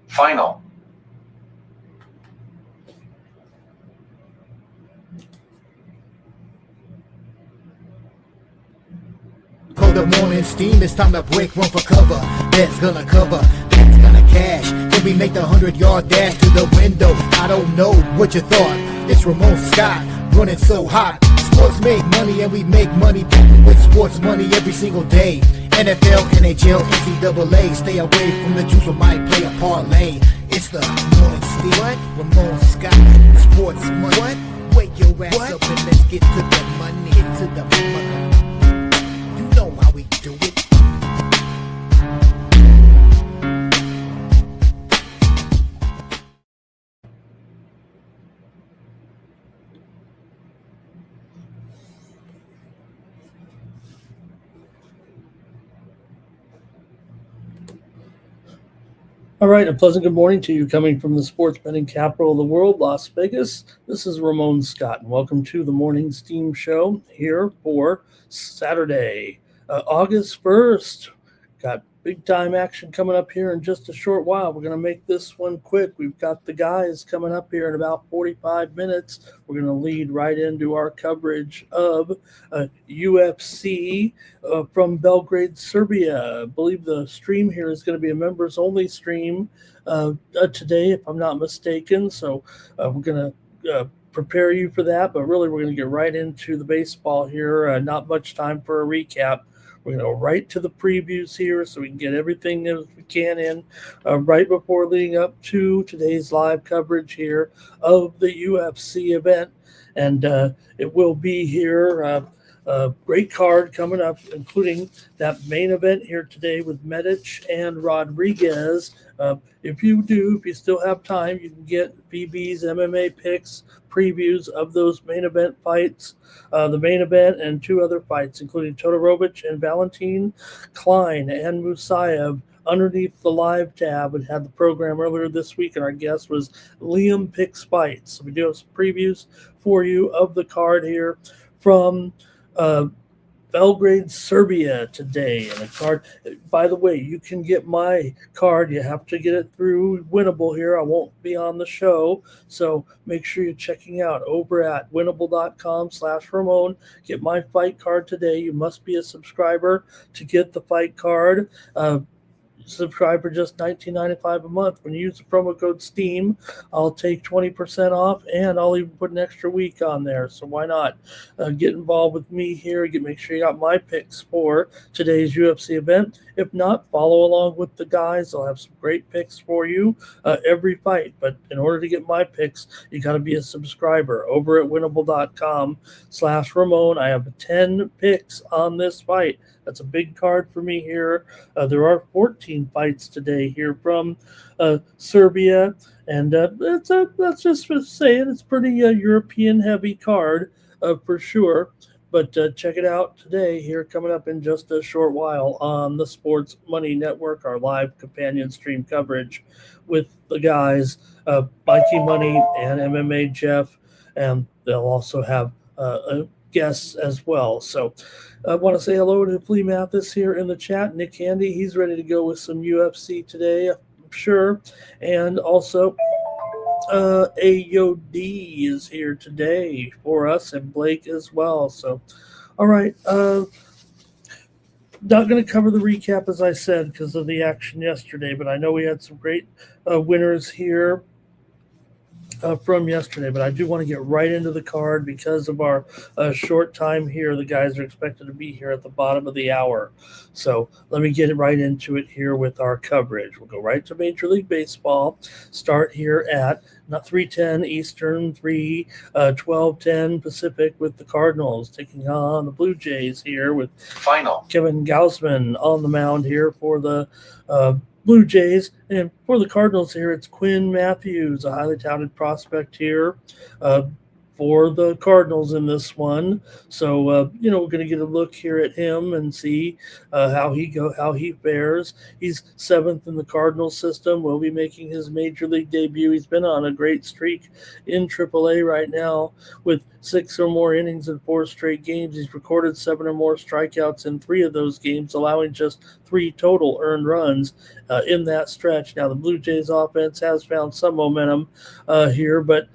Final. Cold the morning steam, it's time to break one for cover. That's gonna cover, that's gonna cash. Then we make the 100-yard dash to the window. I don't know what you thought. It's Ramon Scott, running so hot. Sports make money and we make money with sports money every single day. NFL, NHL, NCAA. Stay away from the juice, we might play a parlay. It's the morning steam, Ramon Scott, sports money. What? Wake your ass up and let's get to the money. Get to the money. You know how we do it. All right, a pleasant good morning to you coming from the sports betting capital of the world, Las Vegas. This is Ramon Scott, and welcome to the Morning Steam Show here for Saturday, August 1st. Got big time action coming up here in just a short while. We're going to make this one quick. We've got the guys coming up here in about 45 minutes. We're going to lead right into our coverage of UFC from Belgrade, Serbia. I believe the stream here is going to be a members-only stream today, if I'm not mistaken. So we're going to prepare you for that, but really we're going to get right into the baseball here. Not much time for a recap. We're going to go right to the previews here so we can get everything that we can in right before leading up to today's live coverage here of the UFC event. And it will be here. A great card coming up, including that main event here today with Medic and Rodriguez. If you still have time, you can get VB's MMA picks, previews of those main event fights, the main event and two other fights, including Todorovic and Valentin, Klein and Musayev, underneath the live tab. We had the program earlier this week, and our guest was Liam Picks Fights. So we do have some previews for you of the card here from Belgrade, Serbia today. And the card, by the way, you can get my card. You have to get it through Winnable here. I won't be on the show, so make sure you're checking out over at winnable.com/Ramon. Get my fight card today. You must be a subscriber to get the fight card. Subscribe for just $19.95 a month. When you use the promo code STEAM, I'll take 20% off, and I'll even put an extra week on there. So why not get involved with me here? Make sure you got my picks for today's UFC event. If not, follow along with the guys. I'll have some great picks for you every fight. But in order to get my picks, you got to be a subscriber over at winnable.com/Ramon. I have 10 picks on this fight. That's a big card for me here. There are 14 fights today here from Serbia, and let's just say it. It's pretty European-heavy card for sure. But check it out today here, coming up in just a short while on the Sports Money Network, our live companion stream coverage with the guys, Mikey Money and MMA Jeff, and they'll also have guests as well. So I want to say hello to Flea Mathis here in the chat. Nick Handy, he's ready to go with some UFC today, I'm sure. And also AOD is here today for us, and Blake as well. So, all right. Not going to cover the recap, as I said, because of the action yesterday, but I know we had some great winners here from yesterday, but I do want to get right into the card because of our short time here. The guys are expected to be here at the bottom of the hour. So let me get right into it here with our coverage. We'll go right to Major League Baseball. Start here at 3:10 Eastern, 12:10 Pacific with the Cardinals taking on the Blue Jays here with Final. Kevin Gausman on the mound here for the Blue Jays. And for the Cardinals here, it's Quinn Matthews, a highly touted prospect here for the Cardinals in this one. So, we're going to get a look here at him and see how he fares. He's 7th in the Cardinals system. Will be making his major league debut. He's been on a great streak in AAA right now with 6 or more innings in 4 straight games. He's recorded 7 or more strikeouts in 3 of those games, allowing just 3 total earned runs in that stretch. Now, the Blue Jays offense has found some momentum here, but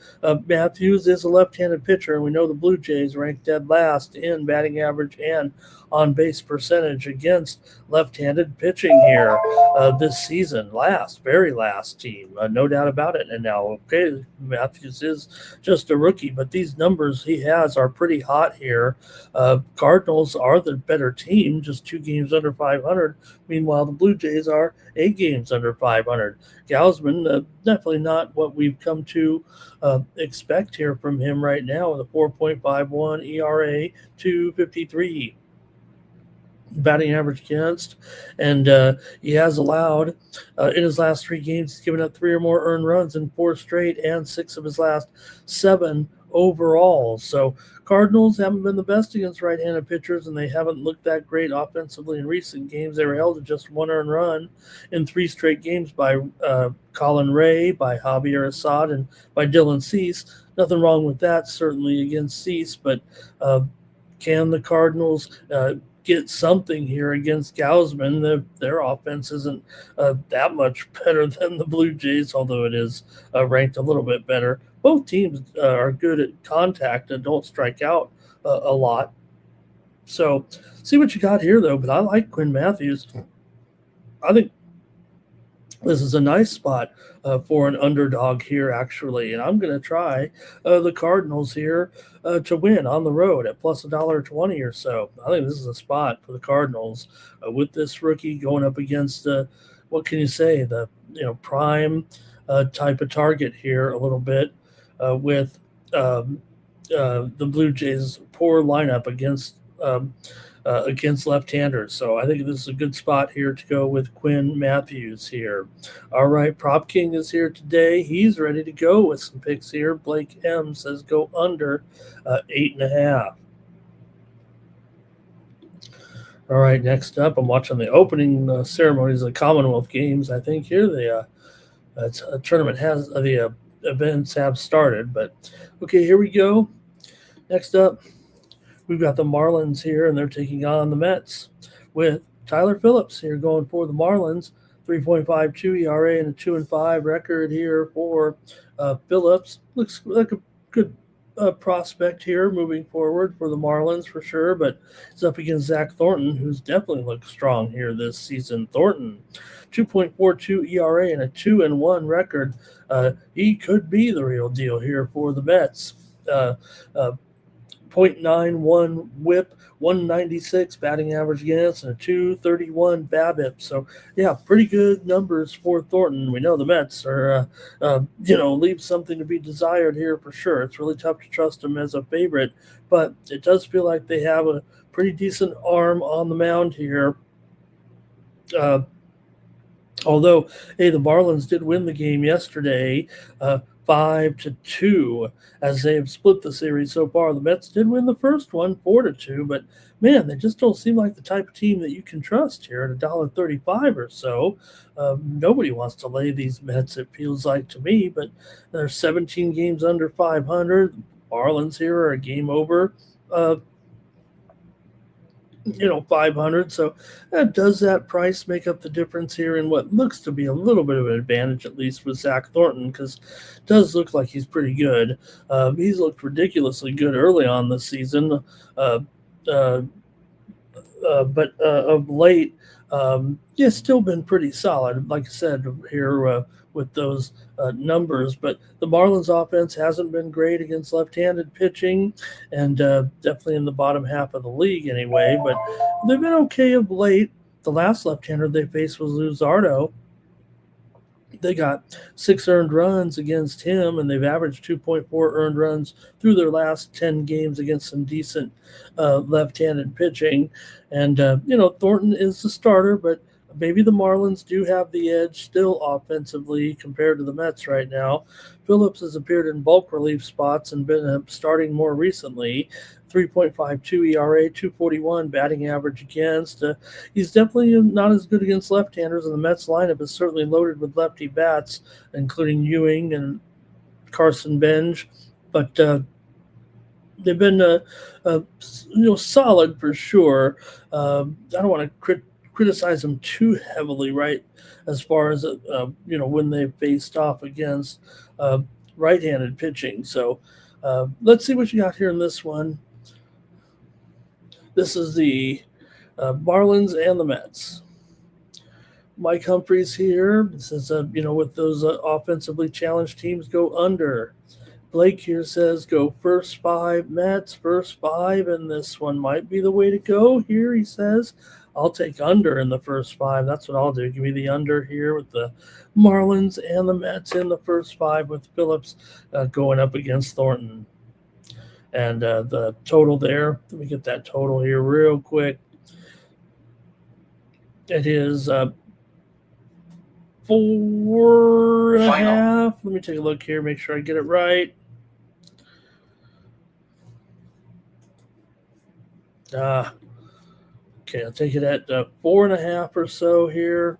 Matthews is a left-handed pitcher, and we know the Blue Jays ranked dead last in batting average and on-base percentage against left-handed pitching here this season. Very last team, no doubt about it. And now, okay, Matthews is just a rookie, but these numbers he has are pretty hot here. Cardinals are the better team, just 2 games under 500. Meanwhile, the Blue Jays are 8 games under 500. Gausman, definitely not what we've come to expect here from him right now with a 4.51 ERA, 2.53 batting average against, and he has allowed in his last 3 games, he's given up 3 or more earned runs in 4 straight and 6 of his last 7 overall. So Cardinals haven't been the best against right-handed pitchers, and they haven't looked that great offensively in recent games. They were held to just 1 earned run in 3 straight games by Colin Ray, by Javier Assad, and by Dylan Cease. Nothing wrong with that, certainly against Cease, but can the Cardinals get something here against Gausman? Their offense isn't that much better than the Blue Jays, although it is ranked a little bit better. Both teams are good at contact and don't strike out a lot. So see what you got here, though. But I like Quinn Matthews. I think this is a nice spot for an underdog here, actually. And I'm going to try the Cardinals here to win on the road at plus $1.20 or so. I think this is a spot for the Cardinals with this rookie going up against, what can you say, the prime type of target here a little bit with the Blue Jays' poor lineup against left-handers. So I think this is a good spot here to go with Quinn Matthews here. All right, Prop King is here today. He's ready to go with some picks here. Blake M says go under 8.5. All right, next up, I'm watching the opening ceremonies of the Commonwealth Games. I think here the tournament has the events have started. But okay, here we go. Next up, we've got the Marlins here, and they're taking on the Mets with Tyler Phillips here going for the Marlins. 3.52 ERA and a 2-5 record here for Phillips. Looks like a good prospect here moving forward for the Marlins for sure, but it's up against Zach Thornton, who's definitely looked strong here this season. Thornton, 2.42 ERA and a 2-1 record. He could be the real deal here for the Mets. 0.91 whip, 196 batting average against, and a 231 BABIP. So, yeah, pretty good numbers for Thornton. We know the Mets are, leave something to be desired here for sure. It's really tough to trust them as a favorite, but it does feel like they have a pretty decent arm on the mound here. Although, hey, the Marlins did win the game yesterday, 5-2, as they have split the series so far. The Mets did win the first one, 4-2, but man, they just don't seem like the type of team that you can trust here at $1.35 or so. Nobody wants to lay these Mets, it feels like to me, but they're 17 games under 500. Marlins here are a game over 500. So does that price make up the difference here in what looks to be a little bit of an advantage, at least with Zach Thornton, because it does look like he's pretty good. He's looked ridiculously good early on this season, but of late, still been pretty solid, like I said here with those numbers. But the Marlins offense hasn't been great against left-handed pitching, and definitely in the bottom half of the league anyway, but they've been okay of late. The last left-hander they faced was Luzardo. They got 6 earned runs against him, and they've averaged 2.4 earned runs through their last 10 games against some decent left-handed pitching. And, Thornton is the starter, but maybe the Marlins do have the edge still offensively compared to the Mets right now. Phillips has appeared in bulk relief spots and been starting more recently. 3.52 ERA, 241 batting average against. He's definitely not as good against left-handers, and the Mets lineup is certainly loaded with lefty bats, including Ewing and Carson Benj. But they've been solid for sure. I don't want to criticize them too heavily, right, as far as when they faced off against right-handed pitching. So let's see what you got here in this one. This is the Marlins and the Mets. Mike Humphreys here says, with those offensively challenged teams, go under. Blake here says go first 5 Mets, first 5, and this one might be the way to go here, he says. I'll take under in the first 5. That's what I'll do. Give me the under here with the Marlins and the Mets in the first 5 with Phillips going up against Thornton. And the total there, let me get that total here real quick. It is 4.5. Let me take a look here, make sure I get it right. Okay, I'll take it at 4.5 or so here.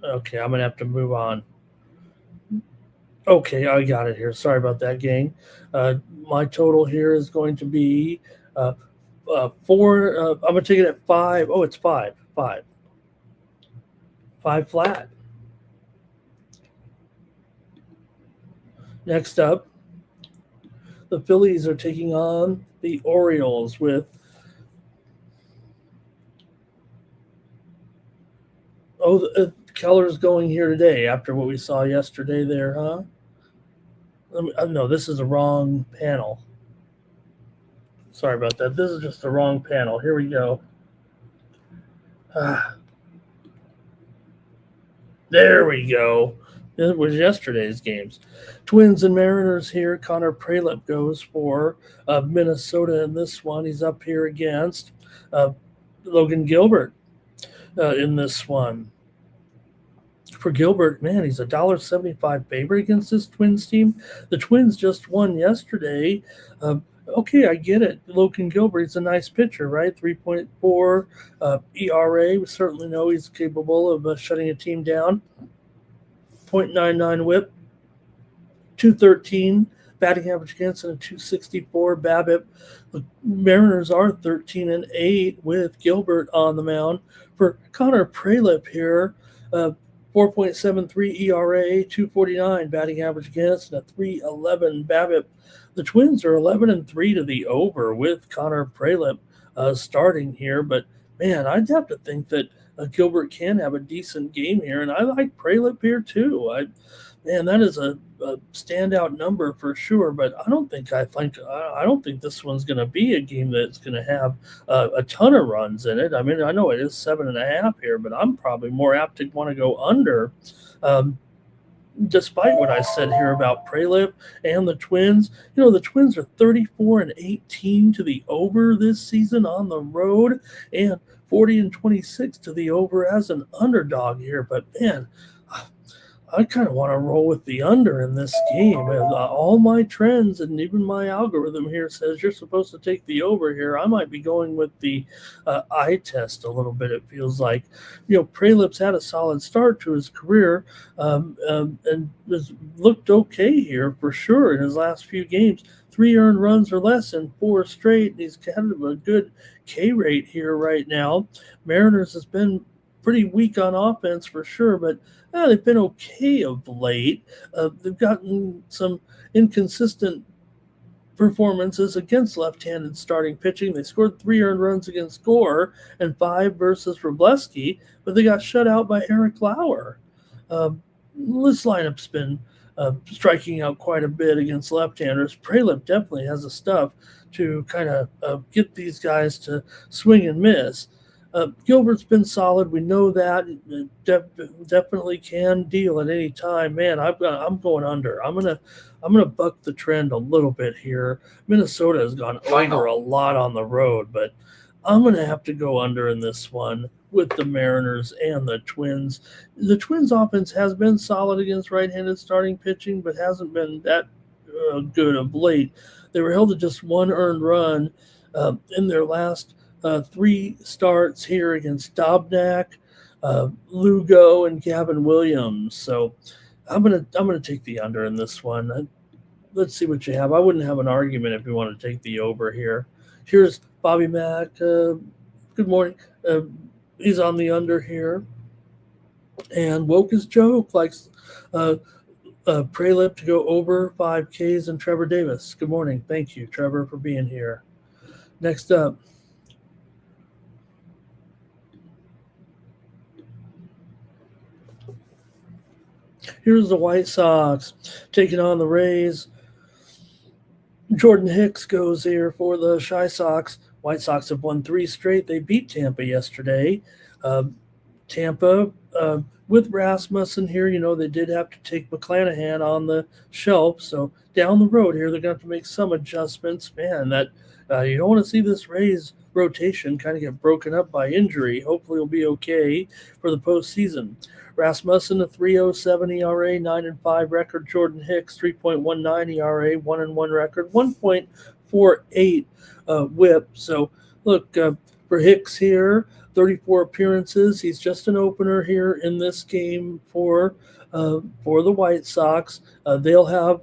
Okay, I'm going to have to move on. Okay, I got it here. Sorry about that, gang. My total here is going to be 4. I'm going to take it at 5. Oh, it's 5. 5 flat. Next up, the Phillies are taking on the Orioles with Keller's going here today after what we saw yesterday there, huh? No, this is the wrong panel. Sorry about that. This is just the wrong panel. Here we go. There we go. It was yesterday's games. Twins and Mariners here. Connor Pralep goes for Minnesota in this one. He's up here against Logan Gilbert in this one. For Gilbert, man, he's $1.75 favorite against this Twins team. The Twins just won yesterday. Okay, I get it. Logan Gilbert, he's a nice pitcher, right? 3.4 ERA. We certainly know he's capable of shutting a team down. 0.99 whip, 213 batting average against, and a 264 BABIP. The Mariners are 13-8 with Gilbert on the mound. For Connor Pralep here, 4.73 ERA, 249 batting average against, and a 311 BABIP. The Twins are 11-3 to the over with Connor Pralep starting here, but man, I'd have to think that Gilbert can have a decent game here, and I like Pralep here too. That is a standout number for sure, but I don't think this one's going to be a game that's going to have a ton of runs in it. I mean, I know it is 7.5 here, but I'm probably more apt to want to go under. Despite what I said here about Pralep and the Twins, the Twins are 34-18 to the over this season on the road, and 40-26 to the over as an underdog here. But man, I kind of want to roll with the under in this game. All my trends and even my algorithm here says you're supposed to take the over here. I might be going with the eye test a little bit, it feels like. Pralep's had a solid start to his career and has looked okay here for sure in his last few games. 3 earned runs or less in 4 straight. And he's kind of a good K rate here right now. Mariners has been pretty weak on offense for sure, but they've been okay of late. They've gotten some inconsistent performances against left-handed starting pitching. They scored 3 earned runs against Gore and 5 versus Wroblewski, but they got shut out by Eric Lauer. This lineup's been striking out quite a bit against left-handers. Pralep definitely has the stuff to kind of get these guys to swing and miss. Gilbert's been solid. We know that. Definitely can deal at any time. Man, I'm going under. I'm gonna buck the trend a little bit here. Minnesota has gone over a lot on the road, but I'm going to have to go under in this one with the Mariners and the Twins. The Twins offense has been solid against right-handed starting pitching, but hasn't been that good of late. They were held to just one earned run in their last 3 starts here against Dobnak, Lugo, and Gavin Williams. So I'm gonna take the under in this one. Let's see what you have. I wouldn't have an argument if you want to take the over here. Here's Bobby Mack. Good morning. He's on the under here. And Woke is Joke likes Prelip to go over 5Ks and Trevor Davis. Good morning. Thank you, Trevor, for being here. Next up. Here's the White Sox taking on the Rays. Jordan Hicks goes here for the Chi Sox. White Sox have won 3 straight. They beat Tampa yesterday. Tampa, with Rasmussen here, they did have to take McClanahan on the shelf. So down the road here, they're going to have to make some adjustments. Man, that you don't want to see this Rays rotation kind of get broken up by injury. Hopefully it'll be okay for the postseason. Rasmussen, a 3.07 ERA, 9-5 record. Jordan Hicks, 3.19 ERA, 1-1 record, 1.48 WHIP. So look, for Hicks here, 34 appearances. He's just an opener here in this game for the White Sox. They'll have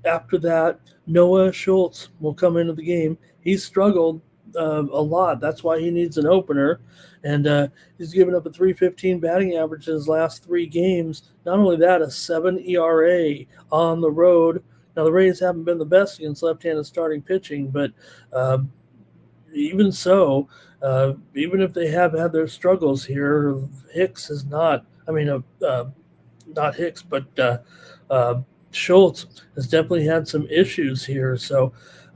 after that, Noah Schultz will come into the game. He's struggled a lot. That's why he needs an opener. And he's given up a 3.15 batting average in his last 3 games. Not only that, a 7 ERA on the road. Now, the Rays haven't been the best against left-handed starting pitching, but even so, even if they have had their struggles here, Hicks is not – not Hicks, but Schultz has definitely had some issues here. So,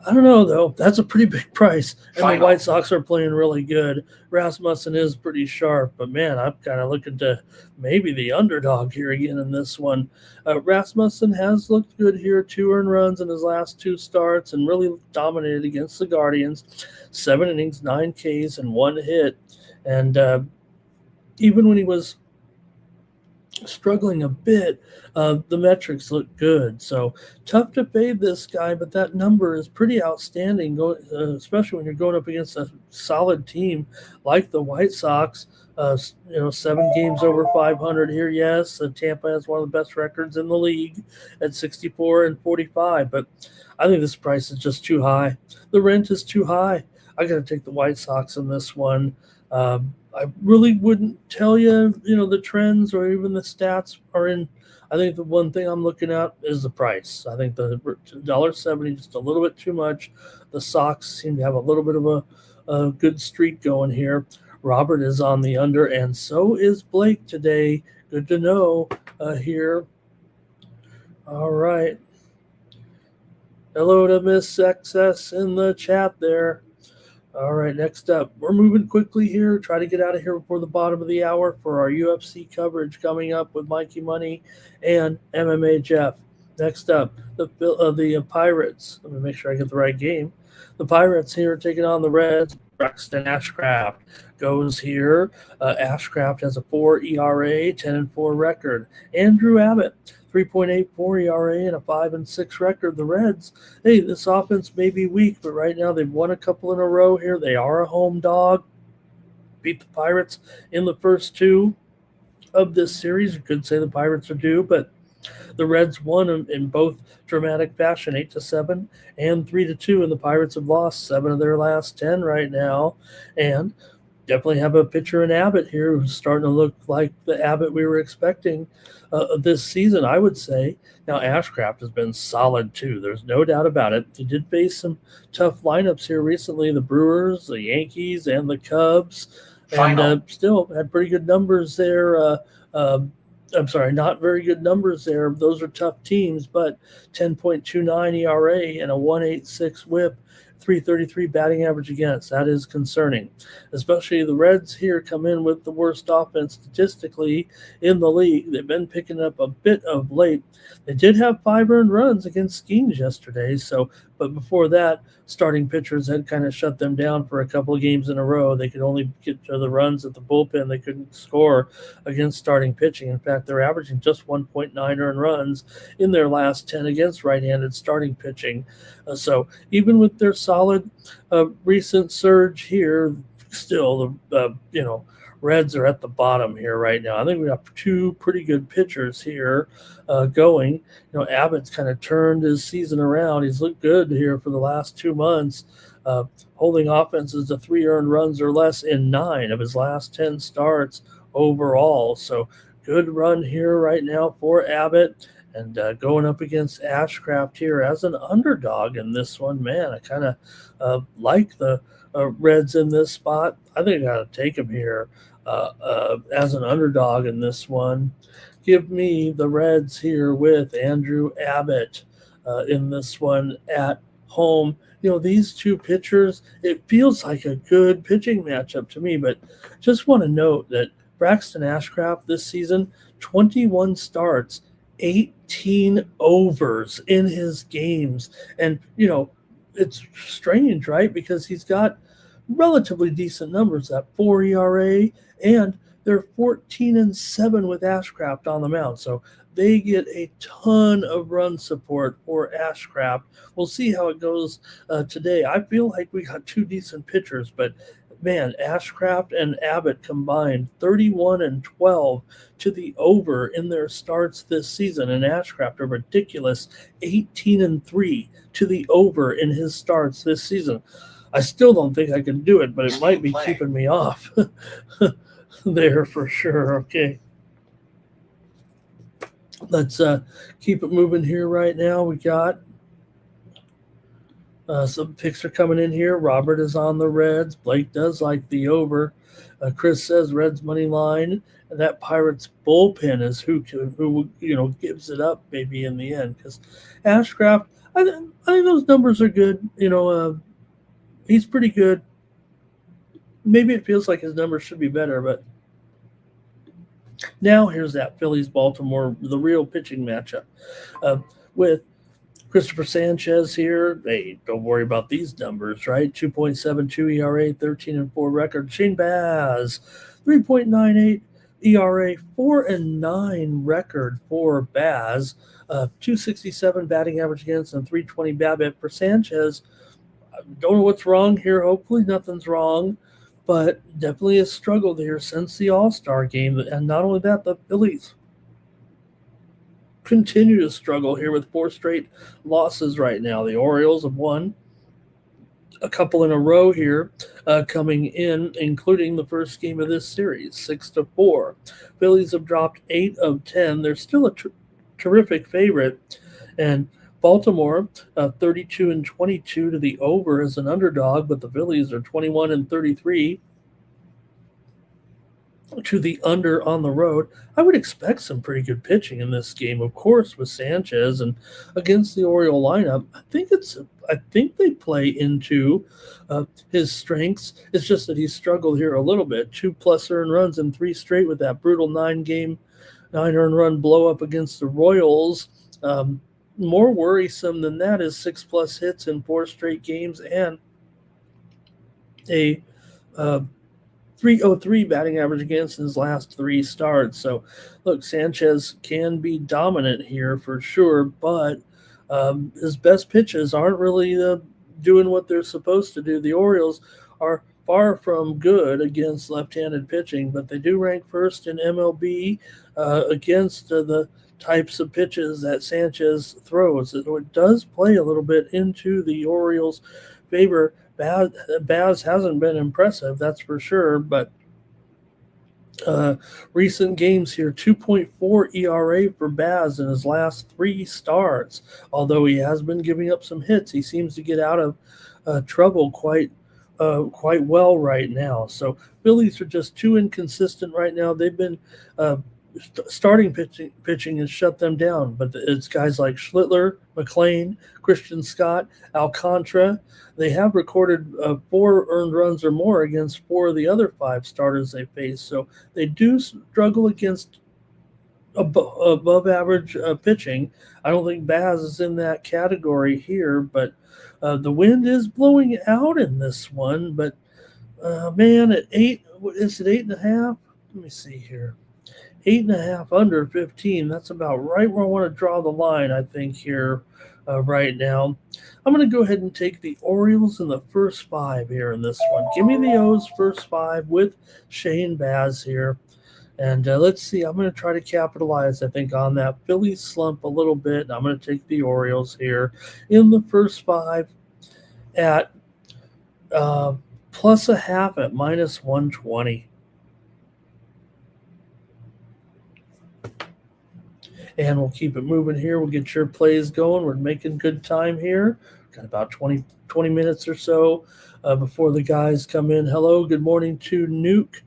I don't know, though. That's a pretty big price. And the White Sox are playing really good. Rasmussen is pretty sharp. But, man, I'm kind of looking to maybe the underdog here again in this one. Rasmussen has looked good here. 2 earned runs in his last 2 starts and really dominated against the Guardians. 7 innings, 9 Ks, and 1 hit. And even when he was struggling a bit, the metrics look good. So tough to fade this guy, but that number is pretty outstanding, especially when you're going up against a solid team like the White Sox. 7 games over 500 here. Yes, Tampa has one of the best records in the league at 64-45, but I think this price is just too high. The rent is too high. I got to take the White Sox in this one. I really wouldn't tell you, the trends or even the stats are in. I think the one thing I'm looking at is the price. I think the $1.70 just a little bit too much. The Sox seem to have a little bit of a good streak going here. Robert is on the under, and so is Blake today. Good to know here. All right. Hello to Miss XS in the chat there. All right, next up, we're moving quickly here. Try to get out of here before the bottom of the hour for our UFC coverage coming up with Mikey Money and MMA Jeff. Next up, the Pirates. Let me make sure I get the right game. The Pirates here taking on the Reds. Braxton Ashcraft goes here. Ashcraft has a 4 ERA, 10-4 record. Andrew Abbott, 3.84 ERA and a 5-6 record. The Reds, hey, this offense may be weak, but right now they've won a couple in a row here. They are a home dog. Beat the Pirates in the first 2 of this series. You could say the Pirates are due, but the Reds won in both dramatic fashion, 8-7 and 3-2, and the Pirates have lost 7 of their last 10 right now. And definitely have a pitcher in Abbott here who's starting to look like the Abbott we were expecting this season, I would say. Now, Ashcraft has been solid, too. There's no doubt about it. He did face some tough lineups here recently, the Brewers, the Yankees, and the Cubs. And still had pretty good numbers there. I'm sorry, not very good numbers there. Those are tough teams, but 10.29 ERA and a 1.86 WHIP. .333 batting average against. That is concerning. Especially the Reds here come in with the worst offense statistically in the league. They've been picking up a bit of late. They did have 5 earned runs against Skeens yesterday, but before that, starting pitchers had kind of shut them down for a couple of games in a row. They could only get to the runs at the bullpen. They couldn't score against starting pitching. In fact, they're averaging just 1.9 earned runs in their last 10 against right-handed starting pitching. So even with their solid recent surge here, still the Reds are at the bottom here right now. I think we have 2 pretty good pitchers here going. Abbott's kind of turned his season around. He's looked good here for the last 2 months, holding offenses to 3 earned runs or less in 9 of his last 10 starts overall. So good run here right now for Abbott. And going up against Ashcraft here as an underdog in this one. Man, I kind of like the Reds in this spot. I think I got to take them here as an underdog in this one. Give me the Reds here with Andrew Abbott in this one at home. These 2 pitchers, it feels like a good pitching matchup to me, but just want to note that Braxton Ashcraft this season, 21 starts, 18 overs in his games. And, it's strange, right? Because he's got relatively decent numbers, that 4 ERA, and they're 14-7 with Ashcraft on the mound. So they get a ton of run support for Ashcraft. We'll see how it goes today. I feel like we got 2 decent pitchers, but man, Ashcraft and Abbott combined 31-12 to the over in their starts this season. And Ashcraft a ridiculous 18-3 to the over in his starts this season. I still don't think I can do it, but it might be keeping me off there for sure. Okay. Let's keep it moving here right now. We got some picks are coming in here. Robert is on the Reds. Blake does like the over. Chris says Reds money line, and that Pirates bullpen is who gives it up maybe in the end. Because Ashcraft, I think those numbers are good. He's pretty good. Maybe it feels like his numbers should be better, but now here's that Phillies-Baltimore, the real pitching matchup with Christopher Sanchez here. Hey, don't worry about these numbers, right? 2.72 ERA, 13-4 record. Shane Baz, 3.98 ERA, 4-9 record for Baz. 267 batting average against and 320 BABIP for Sanchez. Don't know what's wrong here. Hopefully nothing's wrong, but definitely has struggled here since the All-Star game. And not only that, the Phillies continue to struggle here with 4 straight losses right now. The Orioles have won a couple in a row here coming in, including the first game of this series, 6-4. Phillies have dropped 8 of 10. They're still a terrific favorite. And Baltimore, 32-22 to the over as an underdog, but the Phillies are 21-33 to the under on the road. I would expect some pretty good pitching in this game, of course, with Sanchez and against the Oriole lineup. I think they play into his strengths. It's just that he's struggled here a little bit. 2+ earned runs in 3 straight with that brutal 9 earned run blow up against the Royals. More worrisome than that is 6+ hits in 4 straight games and a 303 batting average against his last 3 starts. So, look, Sanchez can be dominant here for sure, but his best pitches aren't really doing what they're supposed to do. The Orioles are far from good against left-handed pitching, but they do rank first in MLB against the types of pitches that Sanchez throws. It does play a little bit into the Orioles' favor. Baz hasn't been impressive, that's for sure, but recent games here, 2.4 ERA for Baz in his last 3 starts. Although he has been giving up some hits, he seems to get out of trouble quite well right now. So Phillies are just too inconsistent right now. They've been starting pitching has shut them down, but it's guys like Schlittler, McLean, Christian Scott, Alcantara. They have recorded 4 earned runs or more against 4 of the other 5 starters they face, so they do struggle against above average pitching. I don't think Baz is in that category here, but the wind is blowing out in this one. But man, at 8, is it 8.5? Let me see here. 8.5 under 15. That's about right where I want to draw the line, I think, here right now. I'm going to go ahead and take the Orioles in the first 5 here in this one. Give me the O's first 5 with Shane Baz here. And let's see, I'm going to try to capitalize, I think, on that Phillies slump a little bit. I'm going to take the Orioles here in the first 5 at plus a half at minus 120. And we'll keep it moving here. We'll get your plays going. We're making good time here. Got about 20 minutes or so before the guys come in. Hello, good morning to Nuke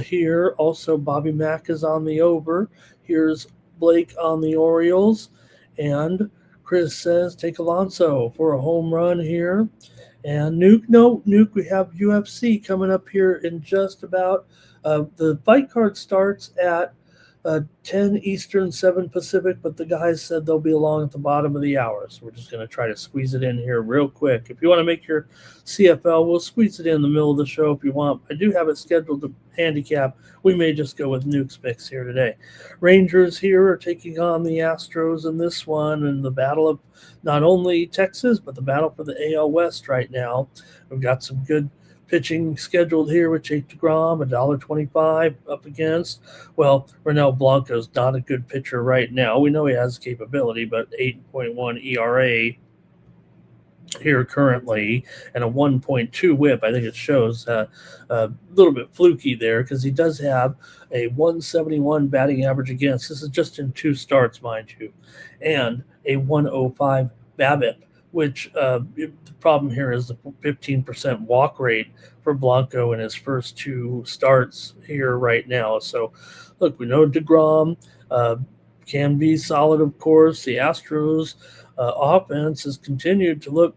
here. Also, Bobby Mack is on the over. Here's Blake on the Orioles. And Chris says, take Alonso for a home run here. And Nuke, we have UFC coming up here in just about. The fight card starts at 10 Eastern, 7 Pacific, but the guys said they'll be along at the bottom of the hour, so we're just going to try to squeeze it in here real quick. If you want to make your CFL, we'll squeeze it in the middle of the show if you want. I do have it scheduled to handicap. We may just go with Nuke's picks here today. Rangers here are taking on the Astros in this one, and the battle of not only Texas, but the battle for the AL West right now. We've got some good pitching scheduled here with Jake DeGrom, $1.25 up against. Well, Ronel Blanco's not a good pitcher right now. We know he has capability, but 8.1 ERA here currently and a 1.2 whip. I think it shows a little bit fluky there because he does have a 171 batting average against. This is just in 2 starts, mind you, and a 105 BABIP, which the problem here is the 15% walk rate for Blanco in his first 2 starts here right now. So, look, we know DeGrom can be solid, of course. The Astros offense has continued to look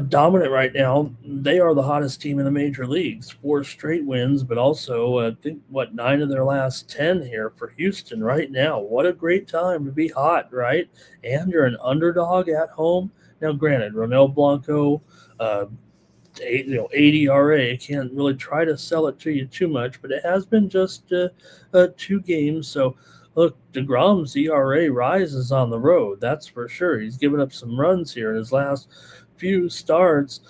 dominant right now. They are the hottest team in the major leagues. 4 straight wins, but also I think 9 of their last 10 here for Houston right now. What a great time to be hot, right? And you're an underdog at home. Now, granted, Ronel Blanco, 8 ERA. Can't really try to sell it to you too much, but it has been just 2 games. So, look, DeGrom's ERA rises on the road. That's for sure. He's given up some runs here in his last few starts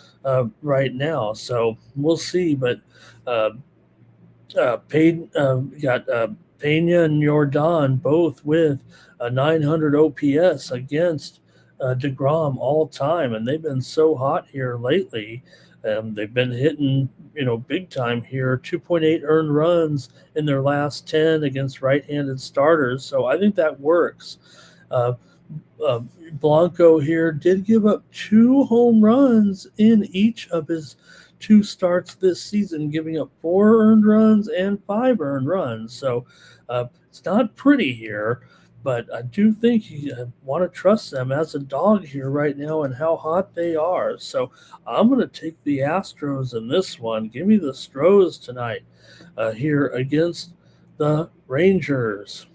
right now, so we'll see. But got Pena and Jordan both with a 900 OPS against DeGrom all time, and they've been so hot here lately. They've been hitting, big time here. 2.8 earned runs in their last 10 against right-handed starters, so I think that works. Blanco here did give up 2 home runs in each of his 2 starts this season, giving up 4 earned runs and 5 earned runs. So it's not pretty here, but I do think you want to trust them as a dog here right now and how hot they are. So I'm going to take the Astros in this one. Give me the Stros tonight here against the Rangers.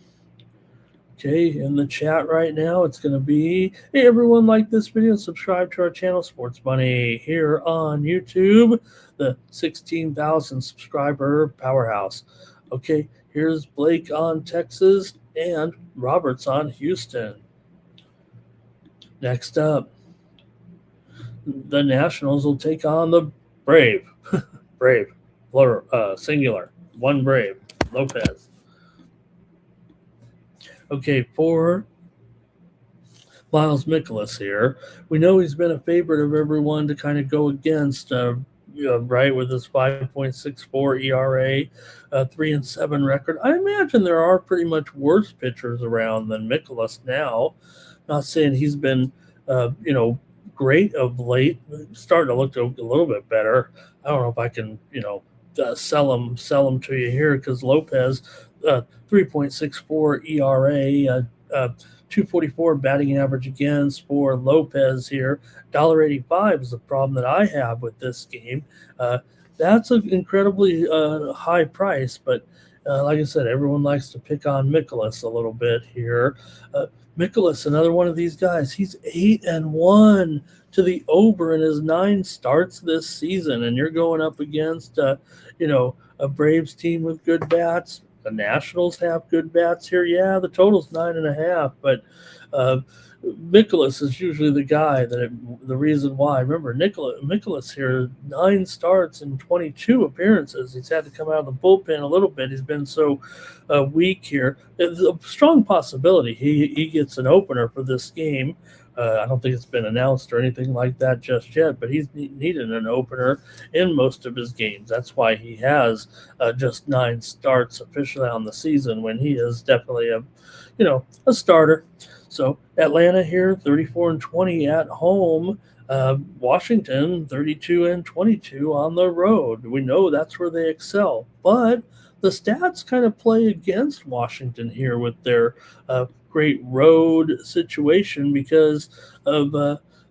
Okay, in the chat right now, it's going to be, hey, everyone, like this video, subscribe to our channel, Sports Money, here on YouTube, the 16,000 subscriber powerhouse. Okay, here's Blake on Texas and Roberts on Houston. Next up, the Nationals will take on the Brave. Brave, plural, singular, 1 Brave, Lopez. Okay, for Miles Mikolas here, we know he's been a favorite of everyone to kind of go against, right, with his 5.64 ERA, 3-7 record. I imagine there are pretty much worse pitchers around than Mikolas now. Not saying he's been, great of late. Starting to look a little bit better. I don't know if I can, sell them to you here because Lopez, 3.64 ERA, 244 batting average against for Lopez here. $1.85 is the problem that I have with this game. That's an incredibly high price, but like I said, everyone likes to pick on Mikolas a little bit here. Mikolas, another one of these guys, he's 8-1 to the over in his 9 starts this season, and you're going up against, a Braves team with good bats. The Nationals have good bats here. Yeah, the total's 9.5, but Mikolas is usually the guy the reason why. Remember, Mikolas here, 9 starts and 22 appearances. He's had to come out of the bullpen a little bit. He's been so weak here. It's a strong possibility he gets an opener for this game. I don't think it's been announced or anything like that just yet, but he's needed an opener in most of his games. That's why he has just 9 starts officially on the season when he is definitely a starter. So Atlanta here, 34-20 at home. Washington, 32-22 on the road. We know that's where they excel, but the stats kind of play against Washington here with their great road situation because of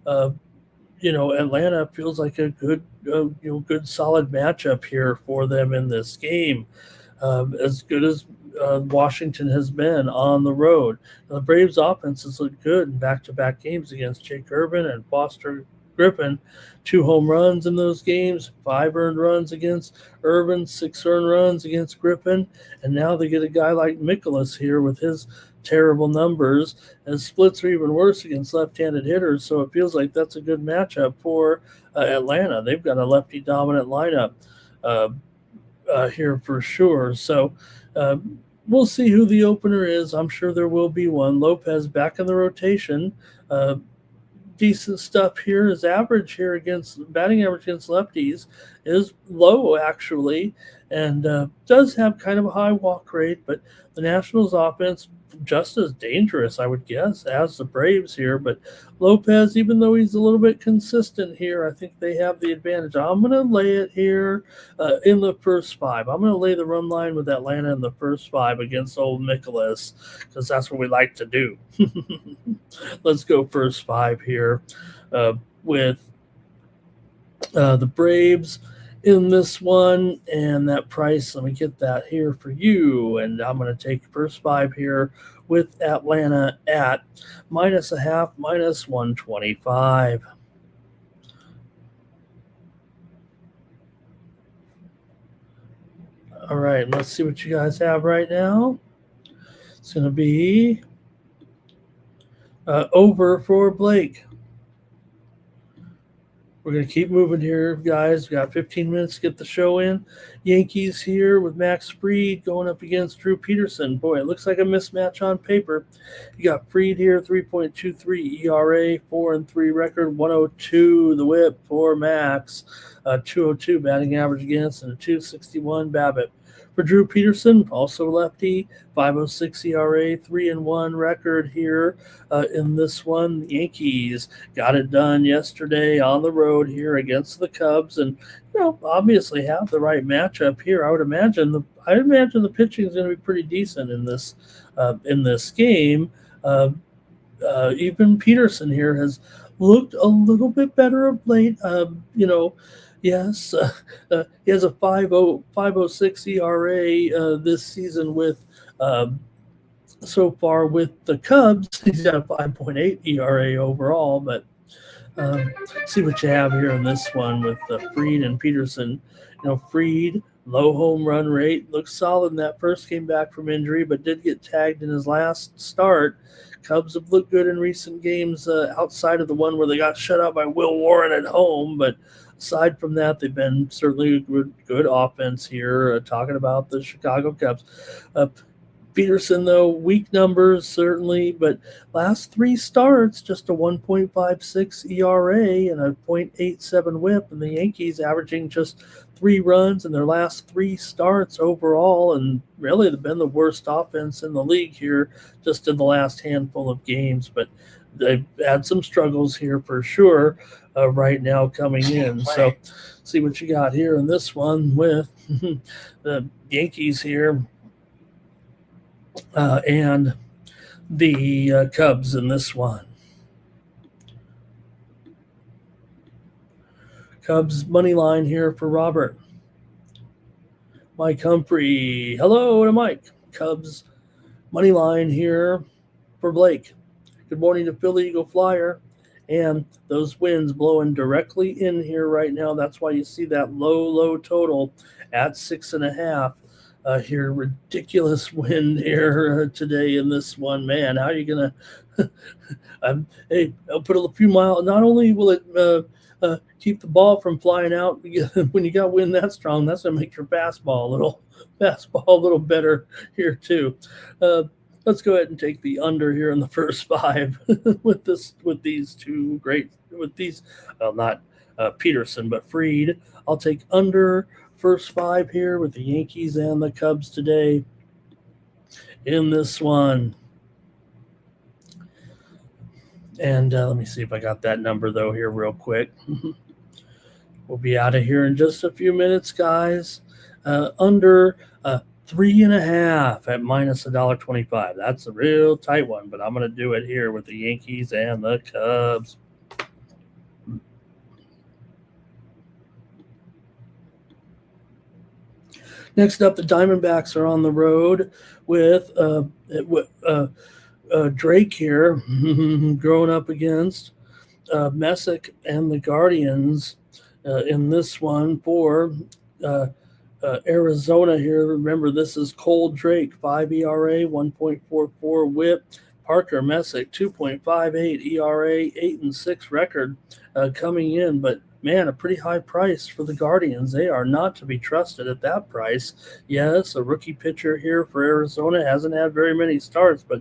Atlanta feels like a good good solid matchup here for them in this game, as good as Washington has been on the road. Now, the Braves offense has looked good in back-to-back games against Jake Urban and Foster Griffin. 2 home runs in those games, 5 earned runs against Urban, 6 earned runs against Griffin, and now they get a guy like Mikolas here with his terrible numbers, and splits are even worse against left-handed hitters, so it feels like that's a good matchup for Atlanta. They've got a lefty-dominant lineup here for sure, so we'll see who the opener is. I'm sure there will be one. Lopez back in the rotation. Decent stuff here. His average here against batting average against lefties is low actually, and does have kind of a high walk rate, but the Nationals offense just as dangerous, I would guess, as the Braves here. But Lopez, even though he's a little bit consistent here, I think they have the advantage. I'm going to lay it here in the first 5. I'm going to lay the run line with Atlanta in the first 5 against old Mikolas because that's what we like to do. Let's go first 5 here with the Braves in this one, and that price, let me get that here for you, and I'm going to take first 5 here with Atlanta at -0.5, -125. All right, let's see what you guys have right now. It's going to be over for Blake. We're going to keep moving here, guys. We got 15 minutes to get the show in. Yankees here with Max Fried going up against Drew Peterson. Boy, it looks like a mismatch on paper. You got Fried here, 3.23 ERA, 4-3 record, 102 the whip for Max, 202 batting average against, and a 261 BABIP. For Drew Peterson, also lefty, 5.06 ERA, 3-1 record here in this one. The Yankees got it done yesterday on the road here against the Cubs, and obviously have the right matchup here. I imagine the pitching is going to be pretty decent in this game. Even Peterson here has looked a little bit better of late. Yes, he has a 5.06 ERA this season with so far with the Cubs. He's got a 5.8 ERA overall, but see what you have here in this one with Fried and Peterson. Fried, low home run rate, looks solid in that first game back from injury, but did get tagged in his last start. Cubs have looked good in recent games outside of the one where they got shut out by Will Warren at home, but aside from that, they've been certainly a good offense here, talking about the Chicago Cubs. Peterson, though, weak numbers, certainly, but last 3 starts, just a 1.56 ERA and a 0.87 whip, and the Yankees averaging just 3 runs in their last 3 starts overall, and really they've been the worst offense in the league here just in the last handful of games. But they've had some struggles here for sure right now coming in. So see what you got here in this one with the Yankees here and the Cubs in this one. Cubs money line here for Robert. Mike Humphrey. Hello to Mike. Cubs money line here for Blake. Good morning to Philly Eagle Flyer. And those winds blowing directly in here right now. That's why you see that low total at 6.5. Here, ridiculous wind here today in this one. Man, how are you going to hey, I'll put a few miles. Not only will it keep the ball from flying out when you got wind that strong, that's going to make your fastball a little better here too. Let's go ahead and take the under here in the first 5 with these two great not Peterson but Fried. I'll take under first 5 here with the Yankees and the Cubs today in this one. And let me see if I got that number though here real quick. We'll be out of here in just a few minutes, guys. Under 3.5 at minus $1.25. That's a real tight one, but I'm going to do it here with the Yankees and the Cubs. Next up, the Diamondbacks are on the road with Drake here growing up against Messick and the Guardians in this one for Arizona here. Remember, this is Cole Drake, 5 ERA, 1.44 whip. Parker Messick, 2.58 ERA, 8-6 record coming in. But, man, a pretty high price for the Guardians. They are not to be trusted at that price. Yes, a rookie pitcher here for Arizona. Hasn't had very many starts, but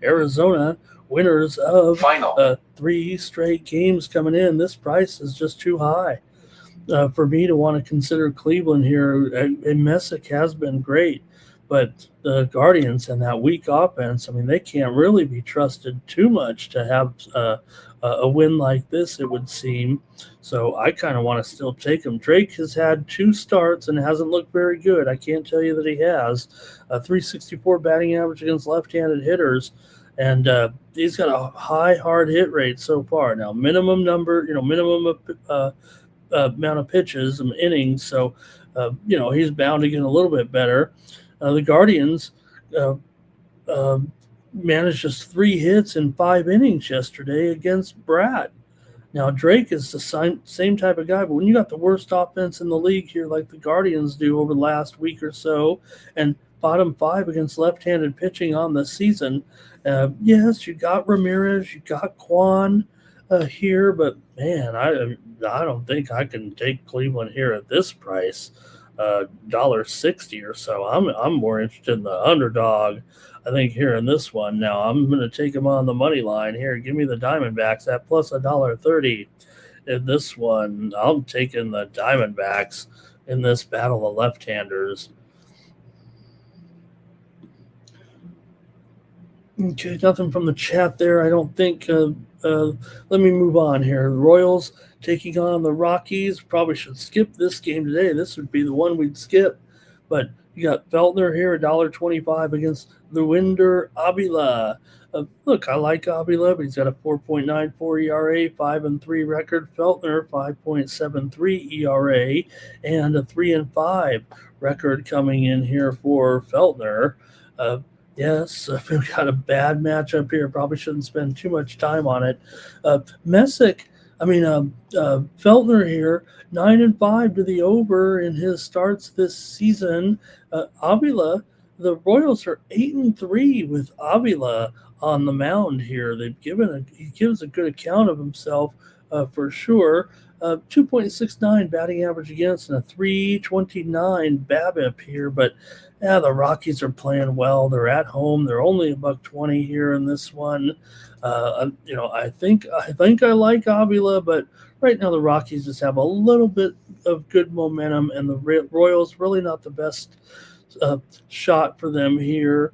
Arizona winners of 3 straight games coming in. This price is just too high for me to want to consider Cleveland here. And Messick has been great, but the Guardians and that weak offense, I mean, they can't really be trusted too much to have a win like this, it would seem. So I kind of want to still take him. Drake has had 2 starts and hasn't looked very good. I can't tell you that he has. A 364 batting average against left-handed hitters, and he's got a high hard hit rate so far. Now, minimum amount of pitches and innings, so he's bound to get a little bit better. The Guardians managed just 3 hits in 5 innings yesterday against Brad. Now, Drake is the same type of guy, but when you got the worst offense in the league here like the Guardians do over the last week or so, and bottom 5 against left-handed pitching on the season, yes, you got Ramirez, you got Kwan here, but, man, I don't think I can take Cleveland here at this price, $1.60 or so. I'm more interested in the underdog, I think, here in this one. Now, I'm going to take them on the money line here. Give me the Diamondbacks at plus $1.30 in this one. I'm taking the Diamondbacks in this battle of left-handers. Okay, nothing from the chat there, I don't think. Let me move on here. The Royals taking on the Rockies. Probably should skip this game today. This would be the one we'd skip. But you got Feltner here, $1.25 against Luinder Avila. Look, I like Avila, but he's got a 4.94 ERA, 5-3 record. Feltner, 5.73 ERA, and a 3-5 record coming in here for Feltner. Yes, we've got a bad matchup here. Probably shouldn't spend too much time on it. Feltner here, 9-5 to the over in his starts this season. Avila, the Royals are 8-3 with Avila on the mound here. He gives a good account of himself for sure. 2.69 batting average against and a 3.29 BABIP here, but the Rockies are playing well. They're at home. They're only $1.20 here in this one. I think I like Avila, but right now the Rockies just have a little bit of good momentum, and the Royals really not the best shot for them here.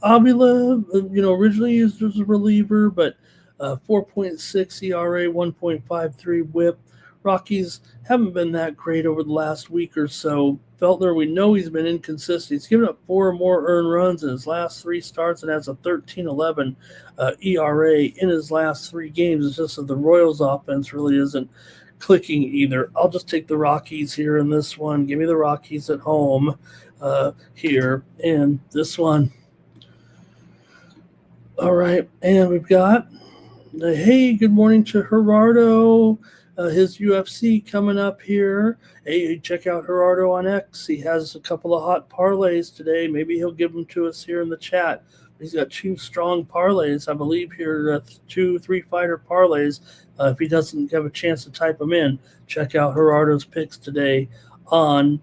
Avila, originally used as a reliever, but 4.6 ERA, 1.53 WHIP. Rockies haven't been that great over the last week or so. Feltner, we know he's been inconsistent. He's given up 4 or more earned runs in his last 3 starts and has a 13.11 ERA in his last 3 games. It's just that the Royals offense really isn't clicking either. I'll just take the Rockies here in this one. Give me the Rockies at home here in this one. All right, and we've got, hey, good morning to Gerardo. His UFC coming up here. Hey, check out Gerardo on X. He has a couple of hot parlays today. Maybe he'll give them to us here in the chat. He's got 2 strong parlays, I believe here, 2 3-fighter parlays. If he doesn't have a chance to type them in, check out Gerardo's picks today on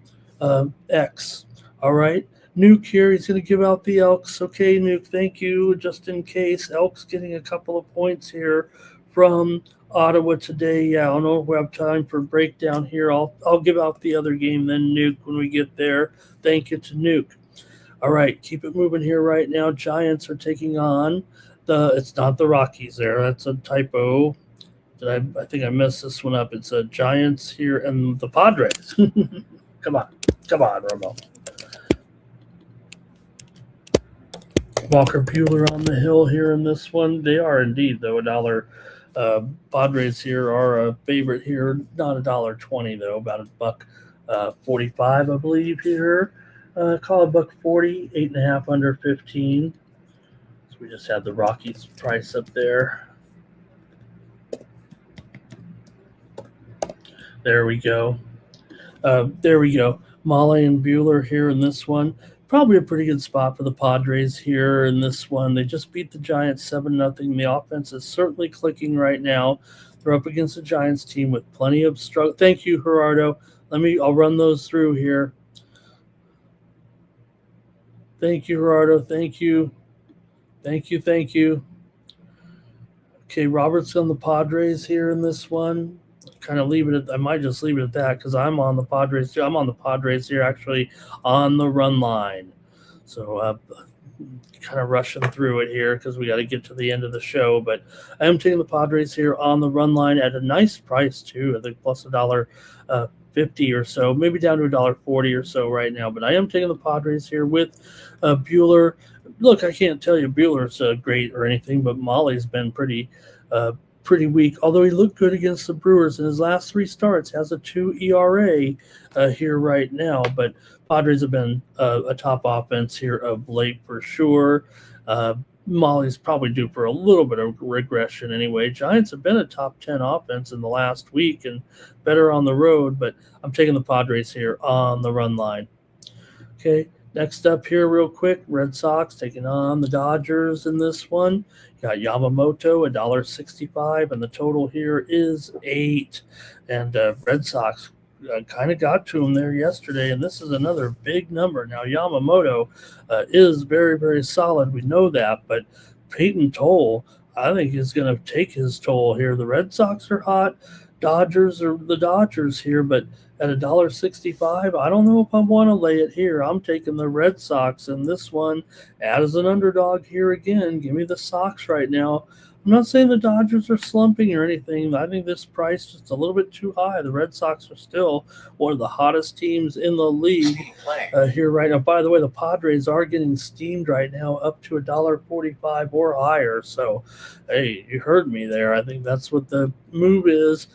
X. All right. Nuke here, he's going to give out the Elks. Okay, Nuke, thank you. Just in case, Elks getting a couple of points here from Ottawa today. Yeah, I don't know if we have time for breakdown here. I'll give out the other game then, Nuke, when we get there. Thank you to Nuke. All right, keep it moving here right now. Giants are taking on it's not the Rockies there. That's a typo. I think I messed this one up. It's Giants here and the Padres. Come on, Ramon. Walker Buehler on the hill here in this one. They are indeed, though, $1. Padres here are a favorite here, not $1.20 though, about $1.45, I believe here. Call it $1.40, 8.5 under 15. So we just had the Rockies price up there. There we go. Molly and Buehler here in this one. Probably a pretty good spot for the Padres here in this one. They just beat the Giants 7-0. The offense is certainly clicking right now. They're up against the Giants team with plenty of struggle. Thank you, Gerardo. I'll run those through here. Thank you, Gerardo. Thank you. Okay, Robert's on the Padres here in this one. Kind of leave it at, I might just leave it at that because I'm on the Padres too. I'm on the Padres here actually on the run line. So kind of rushing through it here because we got to get to the end of the show. But I am taking the Padres here on the run line at a nice price too. I think plus $1.50 or so, maybe down to $1.40 or so right now. But I am taking the Padres here with Buehler. Look, I can't tell you Buehler's great or anything, but Molly's been pretty weak, although he looked good against the Brewers in his last 3 starts, has a 2 ERA here right now, but Padres have been a top offense here of late for sure. Molly's probably due for a little bit of regression anyway. Giants have been a top 10 offense in the last week and better on the road, but I'm taking the Padres here on the run line. Okay, next up here real quick, Red Sox taking on the Dodgers in this one. Got Yamamoto, $1.65, and the total here is 8. And Red Sox kind of got to him there yesterday, and this is another big number. Now, Yamamoto is very, very solid. We know that, but Peyton Toll, I think, is going to take his toll here. The Red Sox are hot. Dodgers are the Dodgers here, but at $1.65, I don't know if I want to lay it here. I'm taking the Red Sox in this one as an underdog here again. Give me the Sox right now. I'm not saying the Dodgers are slumping or anything. I think this price is just a little bit too high. The Red Sox are still one of the hottest teams in the league here right now. By the way, the Padres are getting steamed right now up to $1.45 or higher. So, hey, you heard me there. I think that's what the move is.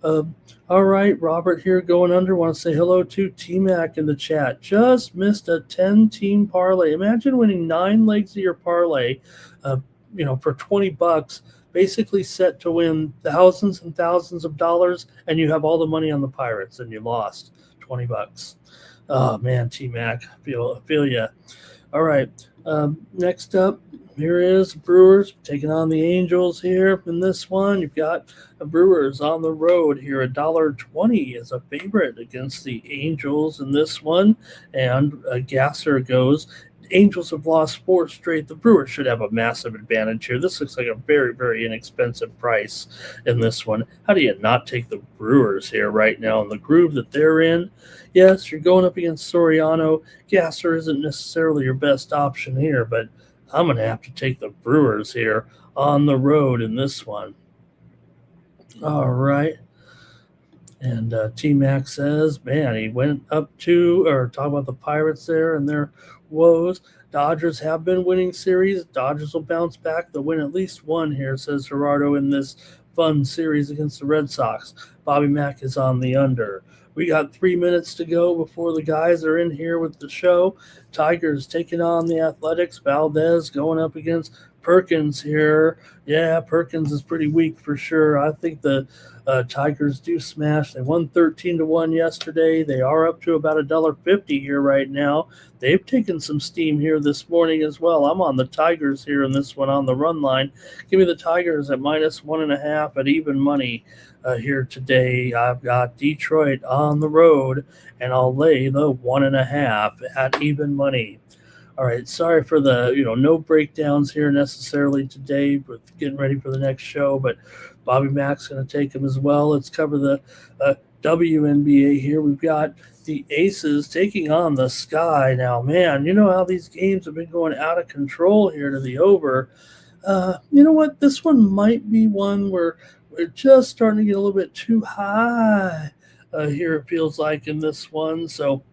All right, Robert here going under. Want to say hello to T-Mac in the chat. Just missed a 10-team parlay. Imagine winning 9 legs of your parlay, for $20, basically set to win thousands and thousands of dollars, and you have all the money on the Pirates, and you lost $20. Oh man, T-Mac, feel ya. All right, next up. Here is Brewers taking on the Angels here. In this one, you've got the Brewers on the road here. $1.20 is a favorite against the Angels in this one. And Gasser goes, Angels have lost 4 straight. The Brewers should have a massive advantage here. This looks like a very, very inexpensive price in this one. How do you not take the Brewers here right now in the groove that they're in? Yes, you're going up against Soriano. Gasser isn't necessarily your best option here, but I'm going to have to take the Brewers here on the road in this one. All right. And T-Mac says, man, he went up to, or talk about the Pirates there and their woes. Dodgers have been winning series. Dodgers will bounce back. They'll win at least one here, says Gerardo, in this fun series against the Red Sox. Bobby Mack is on the under. We got 3 minutes to go before the guys are in here with the show. Tigers taking on the Athletics. Valdez going up against Perkins here. Yeah, Perkins is pretty weak for sure. I think the Tigers do smash. They won 13-1 yesterday. They are up to about $1.50 here right now. They've taken some steam here this morning as well. I'm on the Tigers here in this one on the run line. Give me the Tigers at -1.5 at even money here today. I've got Detroit on the road, and I'll lay the 1.5 at even money. All right, sorry for the no breakdowns here necessarily today, but getting ready for the next show. But Bobby Mack's going to take him as well. Let's cover the WNBA here. We've got the Aces taking on the Sky. Now, man, you know how these games have been going out of control here to the over. You know what? This one might be one where we're just starting to get a little bit too high here, it feels like, in this one. So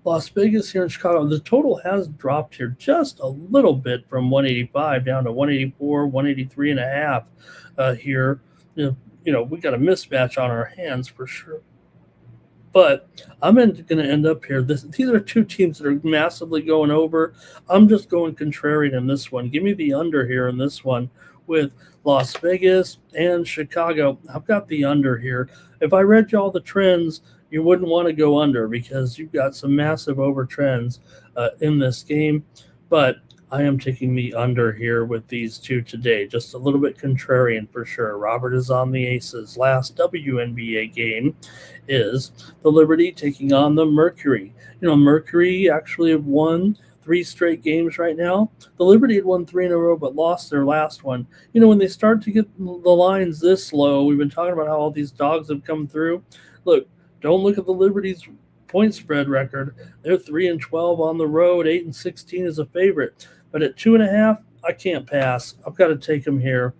Las Vegas here in Chicago, the total has dropped here just a little bit from 185 down to 184, 183.5 here. We got a mismatch on our hands for sure. But I'm going to end up here. These are two teams that are massively going over. I'm just going contrarian in this one. Give me the under here in this one with Las Vegas and Chicago. I've got the under here. If I read you all the trends, you wouldn't want to go under because you've got some massive over trends in this game. But I am taking the under here with these two today. Just a little bit contrarian for sure. Robert is on the Aces. Last WNBA game is the Liberty taking on the Mercury. Mercury actually have won 3 straight games right now. The Liberty had won 3 in a row but lost their last one. When they start to get the lines this low, we've been talking about how all these dogs have come through. Look, don't look at the Liberty's point spread record. They're 3-12 on the road. 8-16 is a favorite. But at 2.5, I can't pass. I've got to take them here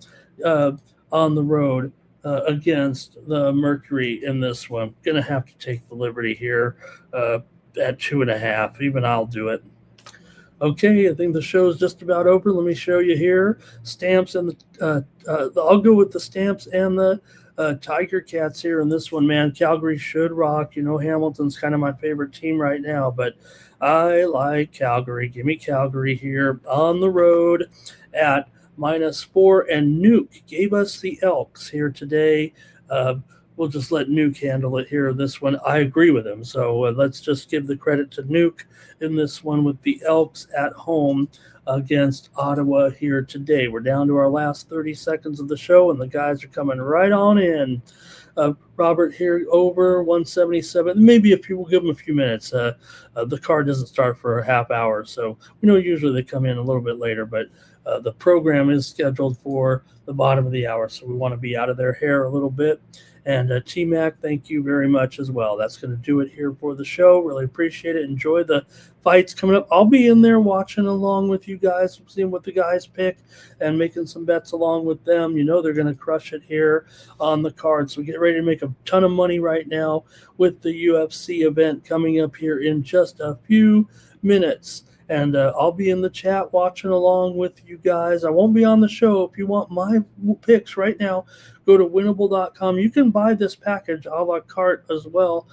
on the road against the Mercury in this one. Going to have to take the Liberty here at 2.5. Even I'll do it. Okay, I think the show is just about over. Let me show you here. Stamps and I'll go with the Stamps and the Tiger Cats here in this one, man. Calgary should rock. Hamilton's kind of my favorite team right now, but I like Calgary. Give me Calgary here on the road at -4. And Nuke gave us the Elks here today. We'll just let Nuke handle it here in this one. I agree with him. So let's just give the credit to Nuke in this one with the Elks at home against Ottawa here today. We're down to our last 30 seconds of the show, and the guys are coming right on in. Robert here over 177. Maybe we'll give them a few minutes. The card doesn't start for a half hour, so usually they come in a little bit later, but the program is scheduled for the bottom of the hour, so we want to be out of their hair a little bit. And T-Mac, thank you very much as well. That's going to do it here for the show. Really appreciate it. Enjoy the fights coming up. I'll be in there watching along with you guys, seeing what the guys pick and making some bets along with them. They're going to crush it here on the card. So get ready to make a ton of money right now with the UFC event coming up here in just a few minutes. And I'll be in the chat watching along with you guys. I won't be on the show. If you want my picks right now, go to winnable.com. You can buy this package a la carte as well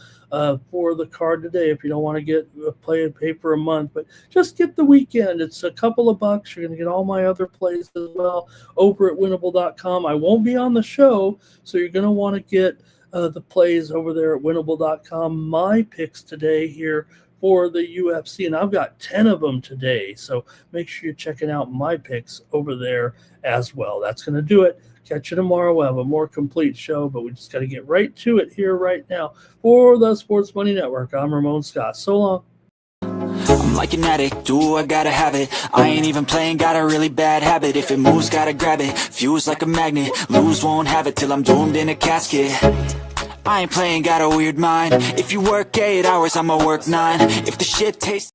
for the card today if you don't want to pay for a month. But just get the weekend. It's a couple of bucks. You're going to get all my other plays as well over at winnable.com. I won't be on the show, so you're going to want to get the plays over there at winnable.com. My picks today here for the UFC, and I've got 10 of them today, so make sure you're checking out my picks over there as well. That's going to do it. Catch you tomorrow. We'll have a more complete show, but we just got to get right to it here right now. For the Sports Money Network, I'm Ramon Scott. So long. I'm like an addict, do I gotta have it. I ain't even playing, got a really bad habit. If it moves, gotta grab it, fuse like a magnet. Lose, won't have it till I'm doomed in a casket. I ain't playing, got a weird mind. If you work 8 hours, I'ma work 9. If the shit tastes